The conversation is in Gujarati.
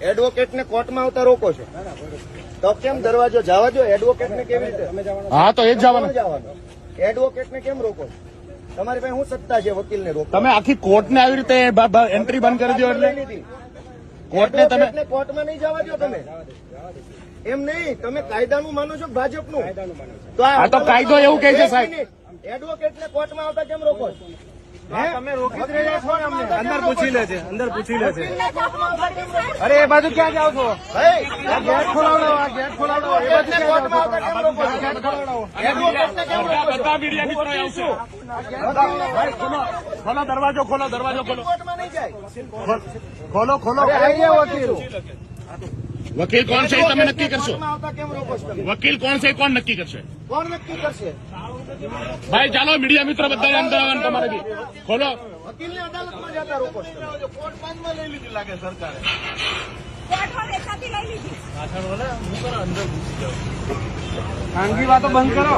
એડવોકેટને કોર્ટમાં આવતા રોકો છો તો કેમ દરવાજો જવા દો? એડવોકેટને કેવી રીતે? હા તો એ જ જવાનું. એડવોકેટને કેમ રોકો? તમારી પાસે શું સત્તા છે વકીલને રોકો? તમે આખી કોર્ટને આવી રીતે એન્ટ્રી બંધ કરી દો એટલે કોર્ટને તમે કોર્ટમાં નહીં જવા દો તમે. એમ નહીં, તમે કાયદાનું માનો છો ભાજપનું? આ તો કાયદો એવું કહે છે સાહેબ. એડવોકેટને કોર્ટમાં આવતા કેમ રોકો છો? તમે રોકી જ રહ્યા છો ને અમને. અંદર પૂછી લે છે, અંદર પૂછી લે છે. અરે એ બાજુ ક્યાં જાઓ છો? ગેટ ખોલાવડો, આ ગેટ ખોલાવડો. એ બાજુ ક્યાં જાઓ છો? ગેટ ખોલાવડો. બધા મીડિયા મિત્રો આવશે. ખોલો દરવાજો, ખોલો દરવાજો, ખોલો. કોર્ટમાં નહીં જાય. ખોલો ખોલો. આવી ગયા વકીલ. વકીલ કોણ છે એ તમે નક્કી કરશો. કોર્ટમાં આવતા કેમ રોકો છો તમે? વકીલ કોણ છે એ કોણ નક્કી કરશે? કોણ નક્કી કરશે? ભાઈ ચાલો મીડિયા મિત્રો બધા અંદર આવવાનું તમારે બી. ખોલો. વકીલને અદાલતમાં જતા રોકો છો. કોર્ટ બાંધમાં લઈ લીધી લાગે સરકારે. કોર્ટમાં વેચાતી લઈ લીધી. ખાનગી વાતો બંધ કરો.